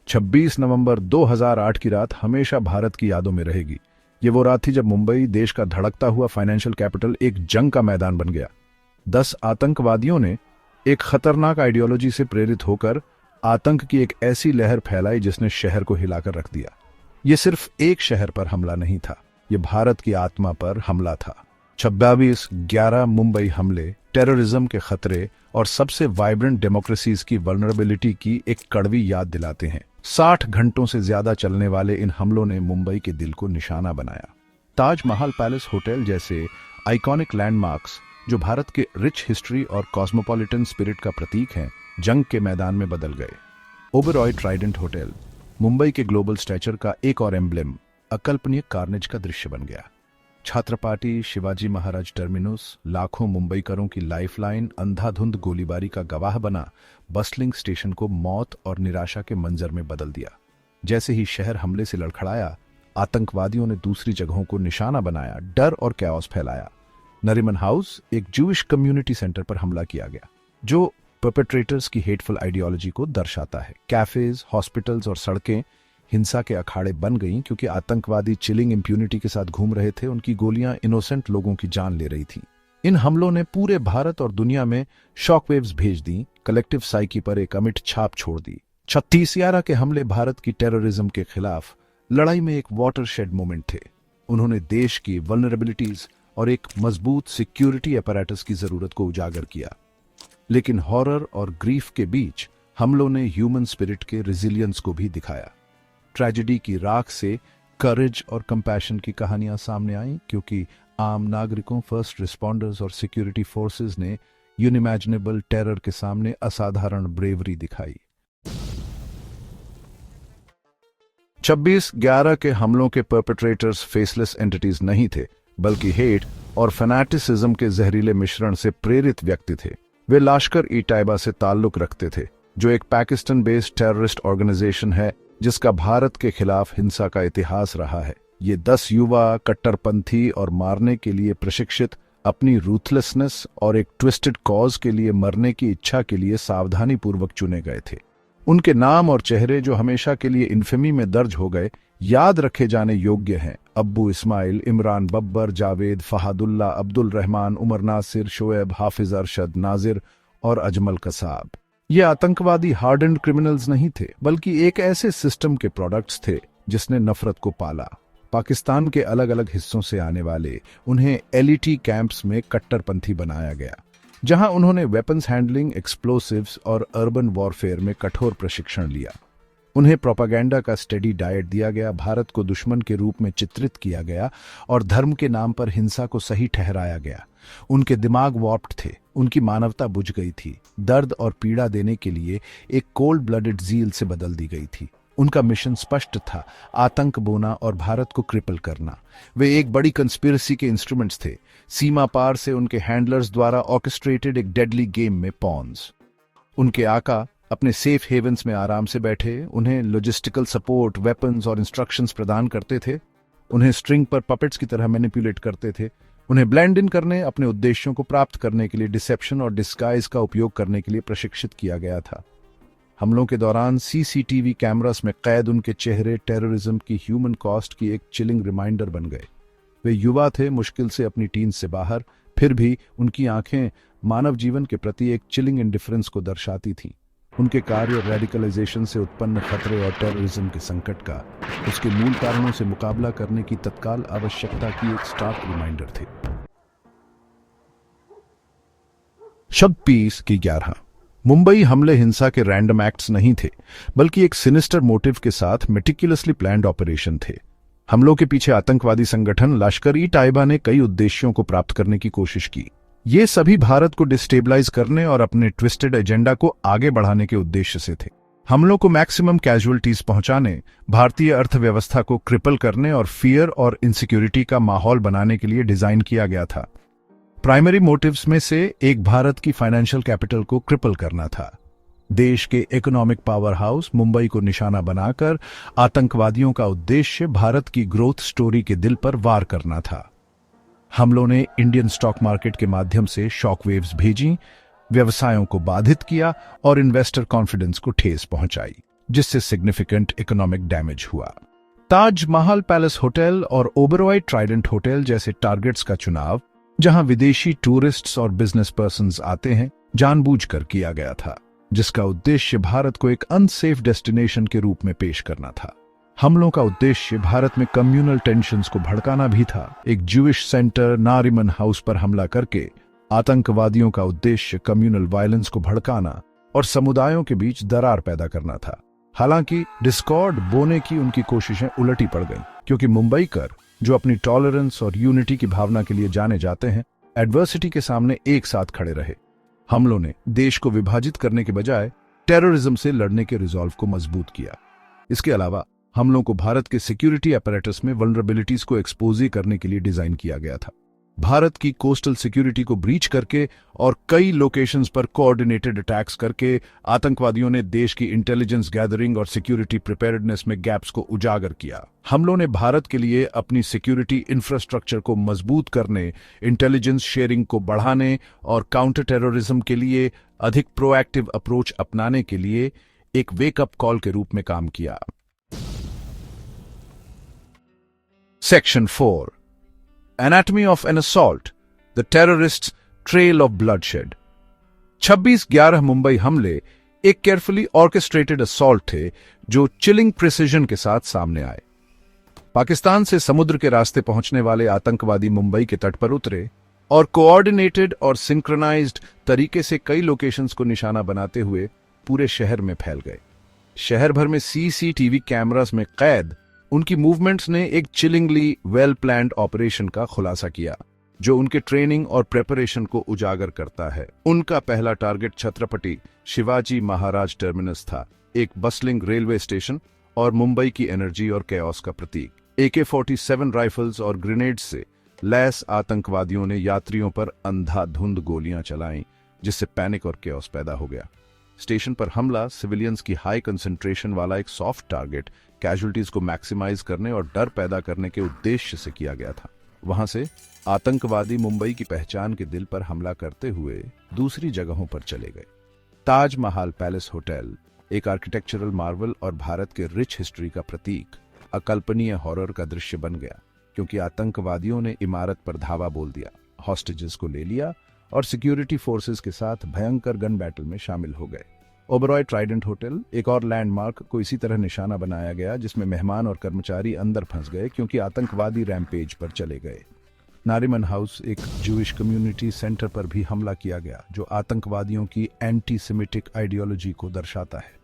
26 नवंबर 2008 की रात हमेशा भारत की यादों में रहेगी। ये वो रात थी जब मुंबई, देश का धड़कता हुआ फाइनेंशियल कैपिटल, एक जंग का मैदान बन गया। 10 आतंकवादियों ने एक खतरनाक आइडियोलॉजी से प्रेरित होकर आतंक की एक ऐसी लहर फैलाई जिसने शहर को हिलाकर रख दिया। ये सिर्फ एक शहर पर हमला नहीं था, ये भारत की आत्मा पर हमला था। 26/11 मुंबई हमले टेररिज्म के खतरे और सबसे वाइब्रेंट डेमोक्रेसीज की वल्नरेबिलिटी की एक कड़वी याद दिलाते हैं। 60 घंटों से ज्यादा चलने वाले इन हमलों ने मुंबई के दिल को निशाना बनाया। ताजमहल पैलेस होटल जैसे आइकॉनिक लैंडमार्क्स, जो भारत के रिच हिस्ट्री और कॉस्मोपॉलिटन स्पिरिट का प्रतीक हैं, जंग के मैदान में बदल गए। ओबेरॉय ट्राइडेंट होटल, मुंबई के ग्लोबल स्टैचर का एक और एम्ब्लेम, अकल्पनीय कार्नेज का दृश्य बन गया। छत्रपति शिवाजी महाराज टर्मिनस, लाखों मुंबईकरों की लाइफलाइन, अंधाधुंध गोलीबारी का गवाह बना, बस्लिंग स्टेशन को मौत और निराशा के मंजर में बदल दिया। जैसे ही शहर हमले से लड़खड़ाया, आतंकवादियों ने दूसरी जगहों को निशाना बनाया, डर और कैओस फैलाया। नरीमन हाउस, एक जूइश कम्युनिटी सेंटर पर हमला किया गया, जो परपेट्रेटर्स की हेटफुल आइडियोलॉजी को दर्शाता है। कैफेज, हॉस्पिटल्स और सड़कें हिंसा के अखाड़े बन गईं क्योंकि आतंकवादी चिलिंग इंप्यूनिटी के साथ घूम रहे थे। उनकी गोलियां इनोसेंट लोगों की जान ले रही थी। इन हमलों ने पूरे भारत और दुनिया में शॉकवेव्स भेज दी, कलेक्टिव साइकी पर एक अमिट छाप छोड़ दी। 36/11 के हमले भारत की टेररिज्म के खिलाफ लड़ाई में एक वाटरशेड मोमेंट थे। उन्होंने देश की वल्नरेबिलिटीज और एक मजबूत सिक्योरिटी अपैरेटस की जरूरत को उजागर किया। लेकिन हॉरर और ग्रीफ के बीच हमलों ने ह्यूमन स्पिरिट के रिजिलियंस को भी दिखाया। ट्रेजेडी की राख से करेज और कंपैशन की कहानियां सामने आईं, क्योंकि आम नागरिकों, फर्स्ट रिस्पॉन्डर्स और सिक्योरिटी फोर्सेस ने यूनिमैजिनेबल टेरर के सामने असाधारण ब्रेवरी दिखाई। 26/11 के हमलों के परपेट्रेटर्स फेसलेस एंटिटीज नहीं थे, बल्कि हेट और फैनेटिसिज्म के जहरीले मिश्रण से प्रेरित व्यक्ति थे। वे लश्कर-ए-तैयबा से ताल्लुक रखते थे, जो एक पाकिस्तान बेस्ड टेररिस्ट ऑर्गेनाइजेशन है जिसका भारत के खिलाफ हिंसा का इतिहास रहा है। ये 10 युवा कट्टरपंथी और मारने के लिए प्रशिक्षित, अपनी रूथलेसनेस और एक ट्विस्टेड कॉज के लिए मरने की इच्छा के लिए सावधानी पूर्वक चुने गए थे। उनके नाम और चेहरे, जो हमेशा के लिए इन्फेमी में दर्ज हो गए, याद रखे जाने योग्य हैं। अब्बू इस्माइल, इमरान बब्बर, जावेद, फहादुल्ला, अब्दुल रहमान, उमर नासिर, शोएब, हाफिज अरशद, नाजिर और अजमल कसाब। ये आतंकवादी हार्डन्ड क्रिमिनल्स नहीं थे, बल्कि एक ऐसे सिस्टम के प्रोडक्ट्स थे जिसने नफरत को पाला। पाकिस्तान के अलग अलग हिस्सों से आने वाले उन्हें एलईटी कैंप्स में कट्टरपंथी बनाया गया, जहां उन्होंने वेपन्स हैंडलिंग, एक्सप्लोसिव्स और अर्बन वॉरफेयर में कठोर प्रशिक्षण लिया। उन्हें प्रोपागेंडा का स्टडी डाइट दिया गया, भारत को दुश्मन के रूप में चित्रित किया गया और धर्म के नाम पर हिंसा को सही ठहराया गया। उनके दिमाग वॉर्प्ड थे, उनकी मानवता बुझ गई थी, दर्द और पीड़ा देने के लिए एक कोल्ड ब्लडेड ज़ील से बदल दी गई थी। उनका मिशन स्पष्ट था, आतंक बोना और भारत को क्रिपल करना। वे एक बड़ी कंस्पिरेसी के इंस्ट्रूमेंट्स थे, सीमा पार से उनके हैंडलर्स द्वारा ऑर्केस्ट्रेटेड एक डेडली गेम में पॉन्स। उनके आका अपने सेफ हेवंस में आराम से बैठे उन्हें लॉजिस्टिकल सपोर्ट, वेपन्स और इंस्ट्रक्शंस प्रदान करते थे, उन्हें स्ट्रिंग पर पपेट्स की तरह मैनिपुलेट करते थे, उन्हें ब्लेंड इन करने, अपने उद्देश्यों को प्राप्त करने के लिए डिसेप्शन और डिस्गाइज का उपयोग करने के लिए प्रशिक्षित किया गया था। हमलों के दौरान सीसीटीवी कैमरास में कैद उनके चेहरे टेररिज्म की ह्यूमन कॉस्ट की एक चिलिंग रिमाइंडर बन गए। वे युवा थे, मुश्किल से अपनी टीन से बाहर, फिर भी उनकी आंखें मानव जीवन के प्रति एक चिलिंग इंडिफरेंस को दर्शाती थीं। उनके कार्य रेडिकलाइजेशन से उत्पन्न खतरे और टेररिज्म के संकट का, उसके मूल कारणों से मुकाबला करने की तत्काल आवश्यकता की एक स्टार्क रिमाइंडर थे। 26/11 मुंबई हमले हिंसा के रैंडम एक्ट्स नहीं थे, बल्कि एक सिनिस्टर मोटिव के साथ मेटिकुलसली प्लान्ड ऑपरेशन थे। हमलों के पीछे आतंकवादी संगठन लश्कर-ए-तैयबा ने कई उद्देश्यों को प्राप्त करने की कोशिश की। ये सभी भारत को डिस्टेबलाइज करने और अपने ट्विस्टेड एजेंडा को आगे बढ़ाने के उद्देश्य से थे। हमलों को मैक्सिमम कैजुअलिटीज पहुंचाने, भारतीय अर्थव्यवस्था को क्रिपल करने और फियर और इनसिक्योरिटी का माहौल बनाने के लिए डिजाइन किया गया था। प्राइमरी मोटिव्स में से एक भारत की फाइनेंशियल कैपिटल को क्रिपल करना था। देश के इकोनॉमिक पावर हाउस मुंबई को निशाना बनाकर आतंकवादियों का उद्देश्य भारत की ग्रोथ स्टोरी के दिल पर वार करना था। हमलों ने इंडियन स्टॉक मार्केट के माध्यम से शॉकवेव्स भेजी, व्यवसायों को बाधित किया और इन्वेस्टर कॉन्फिडेंस को ठेस पहुंचाई। जिससे सिग्निफिकेंट इकोनॉमिक डैमेज हुआ। ताजमहल पैलेस होटल और ओबेरॉय ट्राइडेंट होटल जैसे टारगेट्स का चुनाव, जहां विदेशी टूरिस्ट्स और बिजनेस पर्सन्स आते हैं, जानबूझकर किया गया था, जिसका उद्देश्य भारत को एक अनसेफ डेस्टिनेशन के रूप में पेश करना था। हमलों का उद्देश्य भारत में कम्युनल टेंशन्स को भड़काना भी था। एक ज्यूइश सेंटर नारिमन हाउस पर हमला करके आतंकवादियों का उद्देश्य कम्युनल वायलेंस को भड़काना और समुदायों के बीच दरार पैदा करना था। हालांकि डिस्कॉर्ड बोने की उनकी कोशिशें उलटी पड़ गईं, क्योंकि मुंबईकर, जो अपनी टॉलरेंस और यूनिटी की भावना के लिए जाने जाते हैं, एडवर्सिटी के सामने एक साथ खड़े रहे। हमलों ने देश को विभाजित करने के बजाय टेररिज्म से लड़ने के रिजॉल्व को मजबूत किया। इसके अलावा हमलों को भारत के सिक्योरिटी अपैरेटस में वल्नरेबिलिटीज को एक्सपोज करने के लिए डिजाइन किया गया था। भारत की कोस्टल सिक्योरिटी को ब्रीच करके और कई लोकेशंस पर कोऑर्डिनेटेड अटैक्स करके आतंकवादियों ने देश की इंटेलिजेंस गैदरिंग और सिक्योरिटी प्रिपेयर्डनेस में गैप्स को उजागर किया। हमलों ने भारत के लिए अपनी सिक्योरिटी इंफ्रास्ट्रक्चर को मजबूत करने, इंटेलिजेंस शेयरिंग को बढ़ाने और काउंटर टेररिज्म के लिए अधिक प्रोएक्टिव अप्रोच अपनाने के लिए एक वेकअप कॉल के रूप में काम किया। Section 4, Anatomy of an Assault, The Terrorists' Trail of Bloodshed। 26/11 Mumbai हमले एक केयरफुली ऑर्केस्ट्रेटेड असॉल्ट थे जो चिलिंग प्रिसिजन के साथ सामने आए। पाकिस्तान से समुद्र के रास्ते पहुंचने वाले आतंकवादी मुंबई के तट पर उतरे और कोऑर्डिनेटेड और सिंक्रोनाइज्ड तरीके से कई लोकेशंस को निशाना बनाते हुए पूरे शहर में फैल गए। शहर भर में सीसीटीवी कैमरास में कैद उनकी मूवमेंट्स ने एक चिलिंगली वेल प्लान्ड ऑपरेशन का खुलासा किया, जो उनके ट्रेनिंग और प्रेपरेशन को उजागर करता है। उनका पहला टारगेट छत्रपति शिवाजी महाराज टर्मिनस था, एक बस्लिंग रेलवे स्टेशन और मुंबई की एनर्जी और कैओस का प्रतीक। AK-47 राइफल्स और ग्रेनेड्स से लैस आतंकवादियों ने यात्रियों पर अंधाधुंध गोलियां चलाईं, जिससे पैनिक और कैओस पैदा हो गया। स्टेशन पर हमला सिविलियंस की हाई कंसंट्रेशन वाला एक सॉफ्ट टारगेट, कैजुअल्टीज को मैक्सिमाइज करने और डर पैदा करने के उद्देश्य से किया गया था। वहां से आतंकवादी मुंबई की पहचान के दिल पर हमला करते हुए दूसरी जगहों पर चले गए। ताजमहल पैलेस होटल एक आर्किटेक्चरल मार्वल और भारत के रिच हिस्ट्री का प्रतीक, अकल्पनीय हॉरर का दृश्य बन गया, क्योंकि आतंकवादियों ने इमारत पर धावा बोल दिया, हॉस्टेजेस को ले लिया और सिक्योरिटी फोर्सेस के साथ भयंकर गन बैटल में शामिल हो गए। ओबेरॉय ट्राइडेंट होटल, एक और लैंडमार्क, को इसी तरह निशाना बनाया गया, जिसमें मेहमान और कर्मचारी अंदर फंस गए क्योंकि आतंकवादी रैम्पेज पर चले गए। नारिमन हाउस, एक जूइश कम्युनिटी सेंटर पर भी हमला किया गया, जो आतंकवादियों की एंटी सेमिटिक आइडियोलॉजी को दर्शाता है।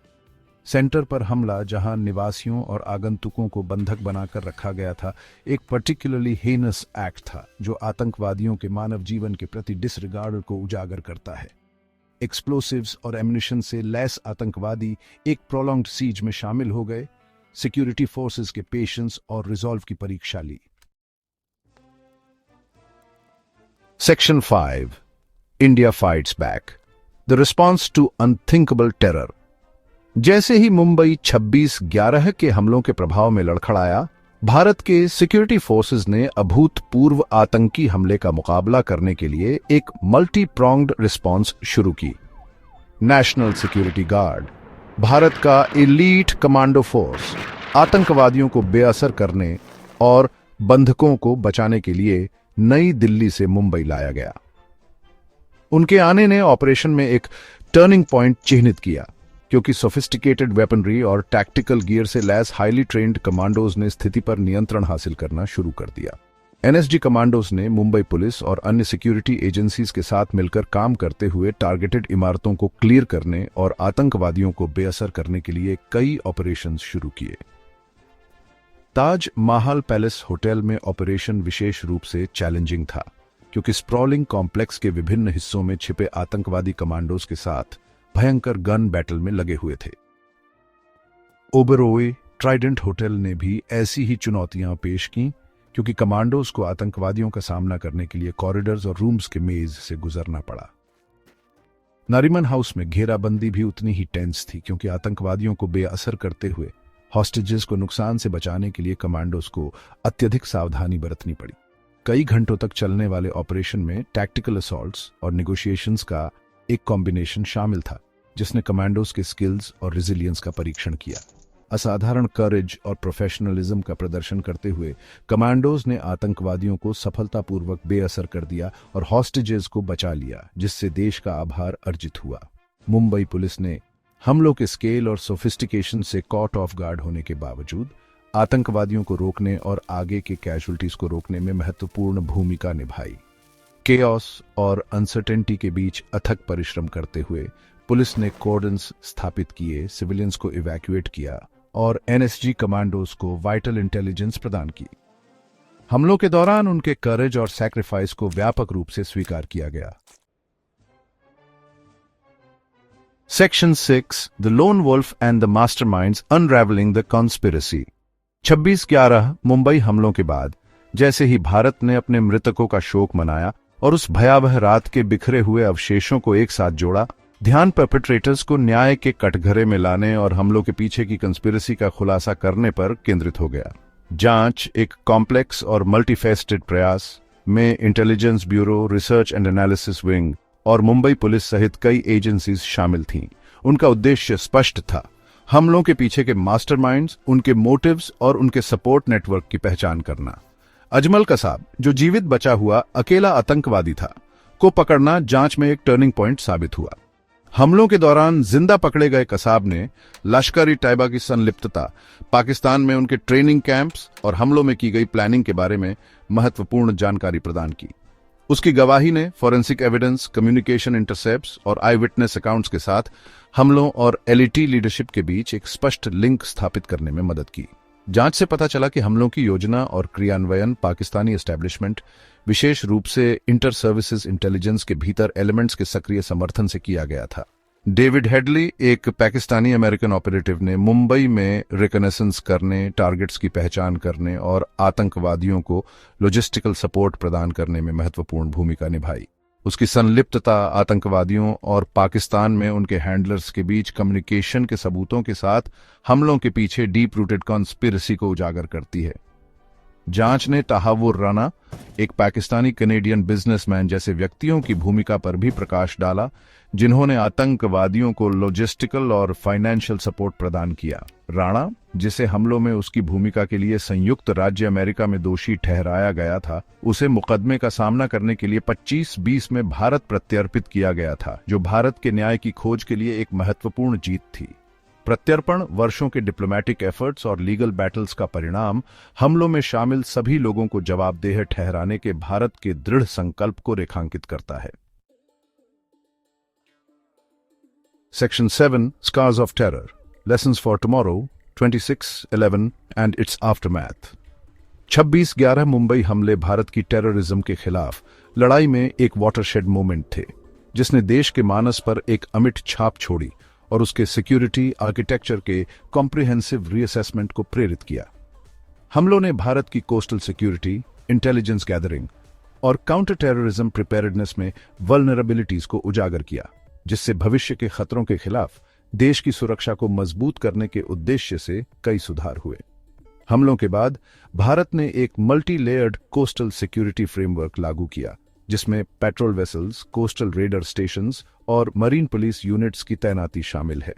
सेंटर पर हमला, जहां निवासियों और आगंतुकों को बंधक बनाकर रखा गया था, एक पर्टिकुलरली हेनस एक्ट था, जो आतंकवादियों के मानव जीवन के प्रति डिसरिगार्ड को उजागर करता है। एक्सप्लोसिव्स और एम्युनिशन से लैस आतंकवादी एक प्रोलॉन्ग्ड सीज में शामिल हो गए, सिक्योरिटी फोर्सेस के पेशेंस और रिजॉल्व की परीक्षा ली। Section 5, India fights back, the response to unthinkable terror. जैसे ही मुंबई 26/11 के हमलों के प्रभाव में लड़खड़ाया, भारत के सिक्योरिटी फोर्सेस ने अभूतपूर्व आतंकी हमले का मुकाबला करने के लिए एक मल्टी प्रोंग्ड रिस्पॉन्स शुरू की। नेशनल सिक्योरिटी गार्ड, भारत का एलीट कमांडो फोर्स, आतंकवादियों को बेअसर करने और बंधकों को बचाने के लिए नई दिल्ली से मुंबई लाया गया। उनके आने ने ऑपरेशन में एक टर्निंग पॉइंट चिह्नित किया, क्योंकि सोफिस्टिकेटेड वेपनरी और टैक्टिकल गियर से लैस हाईली ट्रेन्ड कमांडोज ने स्थिति पर नियंत्रण हासिल करना शुरू कर दिया। NSG कमांडोज ने मुंबई पुलिस और अन्य सिक्योरिटी एजेंसीज के साथ मिलकर काम करते हुए टारगेटेड इमारतों को क्लियर करने और आतंकवादियों को बेअसर करने के लिए कई ऑपरेशंस शुरू किए। ताजमहल पैलेस होटल में ऑपरेशन विशेष रूप से चैलेंजिंग था, क्योंकि स्प्रॉलिंग कॉम्प्लेक्स के विभिन्न हिस्सों में छिपे आतंकवादी कमांडोज के साथ भयंकर गन बैटल में लगे हुए थे। ओबेरॉय ट्राइडेंट होटल ने भी ऐसी ही चुनौतियां पेश की, क्योंकि कमांडोज को आतंकवादियों का सामना करने के लिए कॉरिडोर्स और रूम्स के मेज से गुजरना पड़ा। नारिमन हाउस में घेराबंदी भी उतनी ही टेंस थी, क्योंकि आतंकवादियों को बेअसर करते हुए हॉस्टेजेस को नुकसान से बचाने के लिए कमांडोज को अत्यधिक सावधानी बरतनी पड़ी। कई घंटों तक चलने वाले ऑपरेशन में टैक्टिकल असॉल्ट्स और नेगोशिएशंस का एक कॉम्बिनेशन शामिल था, जिसने कमांडोज के स्किल्स और रेजिलियंस का परीक्षण किया। असाधारण करेज और प्रोफेशनलिज्म का प्रदर्शन करते हुए कमांडोज ने आतंकवादियों को सफलतापूर्वक बेअसर कर दिया और हॉस्टेजेस को बचा लिया, जिससे देश का आभार अर्जित हुआ। मुंबई पुलिस ने हमलों के स्केल और सोफिस्टिकेशन से कॉट ऑफ गार्ड होने के बावजूद आतंकवादियों को रोकने और आगे के कैजुअल्टीज को रोकने में महत्वपूर्ण भूमिका निभाई। केओस और अनसर्टेनिटी के बीच अथक परिश्रम करते हुए पुलिस ने कॉर्डन्स स्थापित किए, सिविलियंस को इवैक्यूएट किया और एनएसजी कमांडोज को वाइटल इंटेलिजेंस प्रदान की। हमलों के दौरान उनके करेज और सैक्रिफाइस को व्यापक रूप से स्वीकार किया गया। Section 6 the lone wolf and the masterminds unravelling the conspiracy. 26/11 Mumbai हमलों के बाद जैसे ही भारत ने अपने मृतकों का शोक मनाया और उस भयावह रात के बिखरे हुए अवशेषों को एक साथ जोड़ा, ध्यान परपेट्रेटर्स को न्याय के कटघरे में लाने और हमलों के पीछे की कंस्पिरेसी का खुलासा करने पर केंद्रित हो गया। जांच एक कॉम्प्लेक्स और मल्टीफेस्टेड प्रयास में intelligence bureau, research and analysis wing और मुंबई पुलिस सहित कई एजेंसीज शामिल थीं। उनका उद्देश्य स्पष्ट था, हमलों के पीछे के मास्टरमाइंड्स, उनके मोटिव्स और उनके सपोर्ट नेटवर्क की पहचान करना। अजमल कसाब, जो जीवित बचा हुआ अकेला आतंकवादी था, को पकड़ना जांच में एक टर्निंग पॉइंट साबित हुआ। हमलों के दौरान जिंदा पकड़े गए कसाब ने लश्कर-ई-तैयबा की संलिप्तता, पाकिस्तान में उनके ट्रेनिंग कैंप्स और हमलों में की गई प्लानिंग के बारे में महत्वपूर्ण जानकारी प्रदान की। उसकी गवाही ने फॉरेंसिक एविडेंस, कम्युनिकेशन इंटरसेप्ट्स और आई विटनेस अकाउंट्स के साथ हमलों और एलईटी लीडरशिप के बीच एक स्पष्ट लिंक स्थापित करने में मदद की। जांच से पता चला कि हमलों की योजना और क्रियान्वयन पाकिस्तानी एस्टेब्लिशमेंट, विशेष रूप से इंटर सर्विसेज इंटेलिजेंस के भीतर एलिमेंट्स के सक्रिय समर्थन से किया गया था। डेविड हेडली, एक पाकिस्तानी अमेरिकन ऑपरेटिव, ने मुंबई में रिकनेसेंस करने, टारगेट्स की पहचान करने और आतंकवादियों को लॉजिस्टिकल सपोर्ट प्रदान करने में महत्वपूर्ण भूमिका निभाई। उसकी संलिप्तता आतंकवादियों और पाकिस्तान में उनके हैंडलर्स के बीच कम्युनिकेशन के सबूतों के साथ हमलों के पीछे डीप रूटेड कॉन्स्पिरेसी को उजागर करती है। जांच ने तहावुर राना, एक पाकिस्तानी कनेडियन बिजनेसमैन जैसे व्यक्तियों की भूमिका पर भी प्रकाश डाला, जिन्होंने आतंकवादियों को लॉजिस्टिकल और फाइनेंशियल सपोर्ट प्रदान किया। राणा, जिसे हमलों में उसकी भूमिका के लिए संयुक्त राज्य अमेरिका में दोषी ठहराया गया था, उसे मुकदमे का सामना करने के लिए 25-20 में भारत प्रत्यर्पित किया गया था, जो भारत के न्याय की खोज के लिए एक महत्वपूर्ण जीत थी। प्रत्यर्पण वर्षों के डिप्लोमैटिक एफर्ट्स और लीगल बैटल्स का परिणाम हमलों में शामिल सभी लोगों को जवाबदेह ठहराने के भारत के दृढ़ संकल्प को रेखांकित करता है। Section 7 Scars of Terror Lessons for Tomorrow 26/11 and its Aftermath। 26/11 Mumbai हमले भारत की टेररिज्म के खिलाफ लड़ाई में एक वाटरशेड मोमेंट थे, जिसने देश के मानस पर एक अमिट छाप छोड़ी और उसके सिक्योरिटी आर्किटेक्चर के कॉम्प्रिहेंसिव रीअसेसमेंट को प्रेरित किया। हमलों ने भारत की कोस्टल सिक्योरिटी, इंटेलिजेंस गैदरिंग और काउंटर टेररिज्म प्रिपेयर्डनेस में वल्नरेबिलिटीज को उजागर किया, जिससे भविष्य के खतरों के खिलाफ देश की सुरक्षा को मजबूत करने के उद्देश्य से कई सुधार हुए। हमलों के बाद भारत ने एक multi layered coastal security framework लागू किया, जिसमें patrol vessels, coastal raider stations और मरीन पुलिस यूनिट्स की तैनाती शामिल है।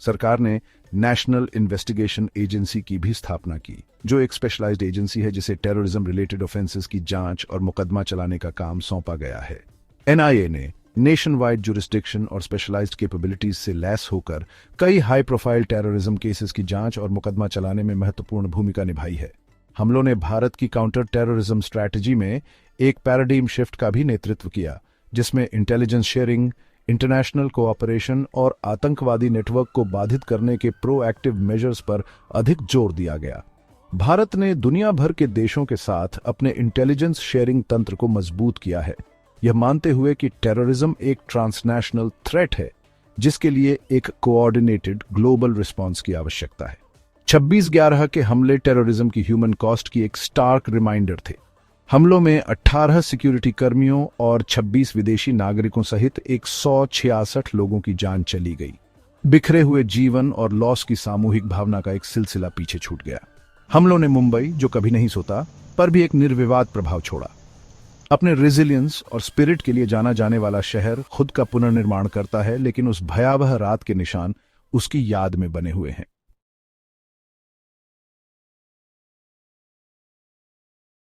सरकार ने नेशनल इन्वेस्टिगेशन एजेंसी की भी स्थापना की, जो एक स्पेशलाइज्ड एजेंसी है जिसे टेररिज्म रिलेटेड ऑफेंसेस की जांच और मुकदमा चलाने का काम सौंपा गया है। एनआईए ने नेशन वाइड जुरिस्डिक्शन और स्पेशलाइज्ड कैपेबिलिटीज से लैस होकर कई हाई प्रोफाइल टेररिज्म केसेस की जांच और मुकदमा चलाने में महत्वपूर्ण भूमिका निभाई है। हमलों ने भारत की काउंटर टेररिज्म स्ट्रैटेजी में एक पैराडाइम शिफ्ट का भी नेतृत्व किया, जिसमें इंटेलिजेंस शेयरिंग, इंटरनेशनल कोऑपरेशन और आतंकवादी नेटवर्क को बाधित करने के प्रोएक्टिव मेजर्स पर अधिक जोर दिया गया। भारत ने दुनिया भर के देशों के साथ अपने इंटेलिजेंस शेयरिंग तंत्र को मजबूत किया है, यह मानते हुए कि टेररिज्म एक ट्रांसनेशनल थ्रेट है, जिसके लिए एक कोऑर्डिनेटेड ग्लोबल रिस्पांस की आवश्यकता है। 26/11 के हमले टेररिज्म की ह्यूमन कॉस्ट की एक स्टार्क रिमाइंडर थे। हमलों में 18 सिक्योरिटी कर्मियों और 26 विदेशी नागरिकों सहित 166 लोगों की जान चली गई। बिखरे हुए जीवन और लॉस की सामूहिक भावना का एक सिलसिला पीछे छूट गया। हमलों ने मुंबई, जो कभी नहीं सोता, पर भी एक निर्विवाद प्रभाव छोड़ा। अपने रेजिलियंस और स्पिरिट के लिए जाना जाने वाला शहर खुद का पुनर्निर्माण करता है, लेकिन उस भयावह रात के निशान उसकी याद में बने हुए हैं।